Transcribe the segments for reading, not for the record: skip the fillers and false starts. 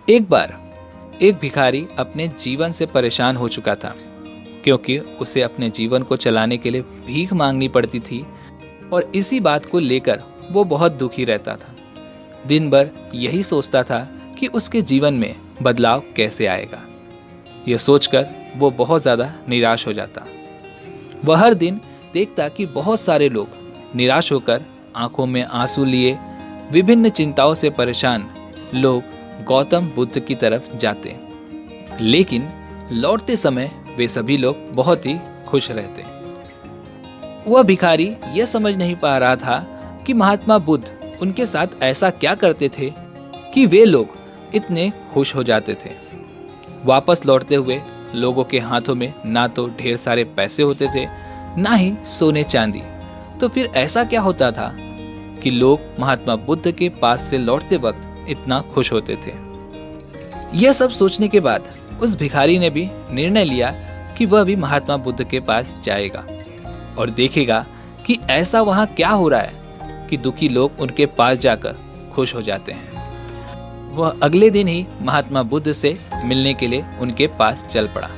एक बार एक भिखारी अपने जीवन से परेशान हो चुका था, क्योंकि उसे अपने जीवन को चलाने के लिए भीख मांगनी पड़ती थी और इसी बात को लेकर वो बहुत दुखी रहता था। दिन भर यही सोचता था कि उसके जीवन में बदलाव कैसे आएगा। यह सोचकर वो बहुत ज़्यादा निराश हो जाता। वह हर दिन देखता कि बहुत सारे लोग निराश होकर आंखों में आंसू लिए विभिन्न चिंताओं से परेशान लोग गौतम बुद्ध की तरफ जाते, लेकिन लौटते समय वे सभी लोग बहुत ही खुश रहते। वह भिखारी यह समझ नहीं पा रहा था कि महात्मा बुद्ध उनके साथ ऐसा क्या करते थे कि वे लोग इतने खुश हो जाते थे। वापस लौटते हुए लोगों के हाथों में ना तो ढेर सारे पैसे होते थे, ना ही सोने चांदी। तो फिर ऐसा क्या होता था कि लोग महात्मा बुद्ध के पास से लौटते वक्त इतना खुश होते थे। यह सब सोचने के बाद उस भिखारी ने भी निर्णय लिया कि वह भी महात्मा बुद्ध के पास जाएगा और देखेगा कि ऐसा वहां क्या हो रहा है कि दुखी लोग उनके पास जाकर खुश हो जाते हैं। वह अगले दिन ही महात्मा बुद्ध से मिलने के लिए उनके पास चल पड़ा,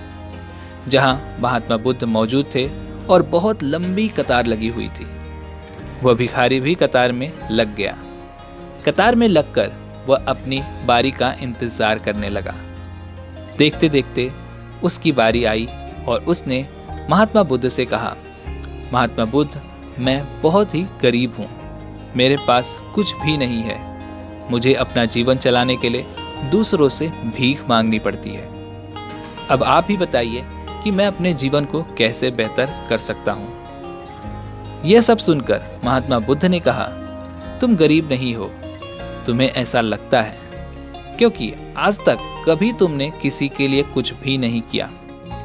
जहां महात्मा बुद्ध मौजूद थे और बहुत लंबी कतार लगी हुई थी। वह भिखारी भी कतार में लग गया। कतार में लगकर वह अपनी बारी का इंतजार करने लगा। देखते देखते उसकी बारी आई और उसने महात्मा बुद्ध से कहा, महात्मा बुद्ध, मैं बहुत ही गरीब हूँ, मेरे पास कुछ भी नहीं है। मुझे अपना जीवन चलाने के लिए दूसरों से भीख मांगनी पड़ती है। अब आप ही बताइए कि मैं अपने जीवन को कैसे बेहतर कर सकता हूँ। यह सब सुनकर महात्मा बुद्ध ने कहा, तुम गरीब नहीं हो, तुम्हें ऐसा लगता है, क्योंकि आज तक कभी तुमने किसी के लिए कुछ भी नहीं किया,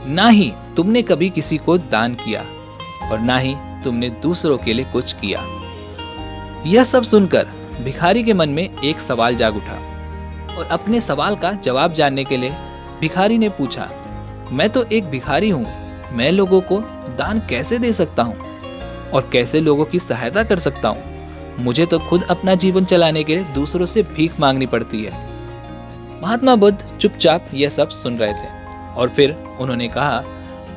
ना ही तुमने कभी किसी को दान किया और ना ही तुमने दूसरों के लिए कुछ किया। यह सब सुनकर भिखारी के मन में एक सवाल जाग उठा और अपने सवाल का जवाब जानने के लिए भिखारी ने पूछा, मैं तो एक भिखारी हूँ, मैं लोगों को दान कैसे दे सकता हूँ और कैसे लोगों की सहायता कर सकता हूँ? मुझे तो खुद अपना जीवन चलाने के लिए दूसरों से भीख मांगनी पड़ती है। महात्मा बुद्ध चुपचाप यह सब सुन रहे थे और फिर उन्होंने कहा,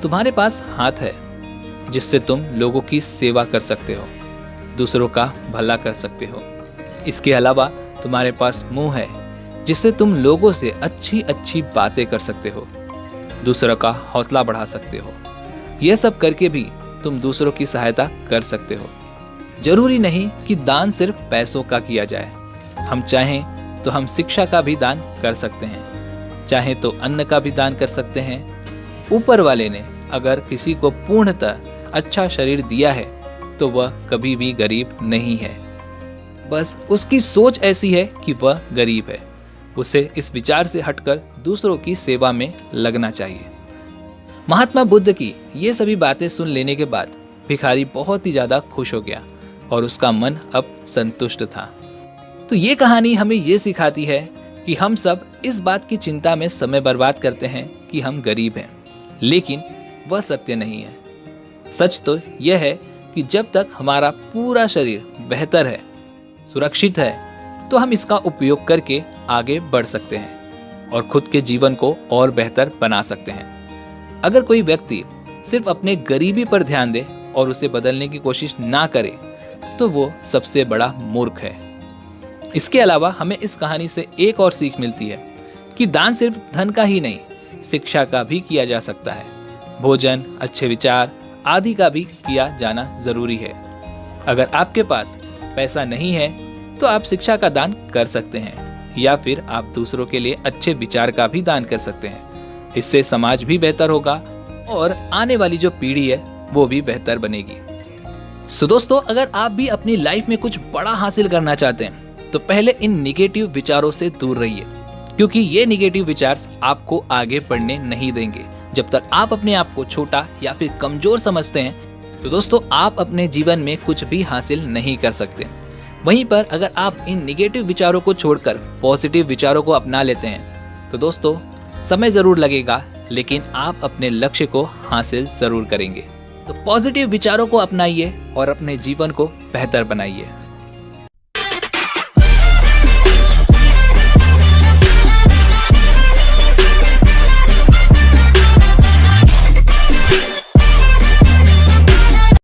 तुम्हारे पास हाथ है जिससे तुम लोगों की सेवा कर सकते हो, दूसरों का भला कर सकते हो। इसके अलावा तुम्हारे पास मुंह है जिससे तुम लोगों से अच्छी अच्छी बातें कर सकते हो, दूसरों का हौसला बढ़ा सकते हो। यह सब करके भी तुम दूसरों की सहायता कर सकते हो। जरूरी नहीं कि दान सिर्फ पैसों का किया जाए। हम चाहें तो हम शिक्षा का भी दान कर सकते हैं, चाहे तो अन्न का भी दान कर सकते हैं। ऊपर वाले ने अगर किसी को पूर्णतः अच्छा शरीर दिया है तो वह कभी भी गरीब नहीं है, बस उसकी सोच ऐसी है कि वह गरीब है। उसे इस विचार से हटकर दूसरों की सेवा में लगना चाहिए। महात्मा बुद्ध की ये सभी बातें सुन लेने के बाद भिखारी बहुत ही ज़्यादा खुश हो गया और उसका मन अब संतुष्ट था। तो ये कहानी हमें ये सिखाती है कि हम सब इस बात की चिंता में समय बर्बाद करते हैं कि हम गरीब हैं, लेकिन वह सत्य नहीं है। सच तो यह है कि जब तक हमारा पूरा शरीर बेहतर है, सुरक्षित है, तो हम इसका उपयोग करके आगे बढ़ सकते हैं और खुद के जीवन को और बेहतर बना सकते हैं। अगर कोई व्यक्ति सिर्फ अपने गरीबी पर ध्यान दे और उसे बदलने की कोशिश ना करे तो वो सबसे बड़ा मूर्ख है। इसके अलावा हमें इस कहानी से एक और सीख मिलती है कि दान सिर्फ धन का ही नहीं, शिक्षा का भी किया जा सकता है। भोजन, अच्छे विचार आदि का भी किया जाना जरूरी है। अगर आपके पास पैसा नहीं है तो आप शिक्षा का दान कर सकते हैं, या फिर आप दूसरों के लिए अच्छे विचार का भी दान कर सकते हैं। इससे समाज भी बेहतर होगा और आने वाली जो पीढ़ी है वो भी बेहतर बनेगी। सो दोस्तों, अगर आप भी अपनी लाइफ में कुछ बड़ा हासिल करना चाहते हैं तो पहले इन निगेटिव विचारों से दूर रहिए, क्योंकि ये निगेटिव विचार आपको आगे बढ़ने नहीं देंगे। जब तक आप अपने आप को छोटा या फिर कमजोर समझते हैं तो दोस्तों आप अपने जीवन में कुछ भी हासिल नहीं कर सकते। वहीं पर अगर आप इन निगेटिव विचारों को छोड़कर पॉजिटिव विचारों को अपना लेते हैं तो दोस्तों समय जरूर लगेगा, लेकिन आप अपने लक्ष्य को हासिल जरूर करेंगे। तो पॉजिटिव विचारों को अपनाइए और अपने जीवन को बेहतर बनाइए।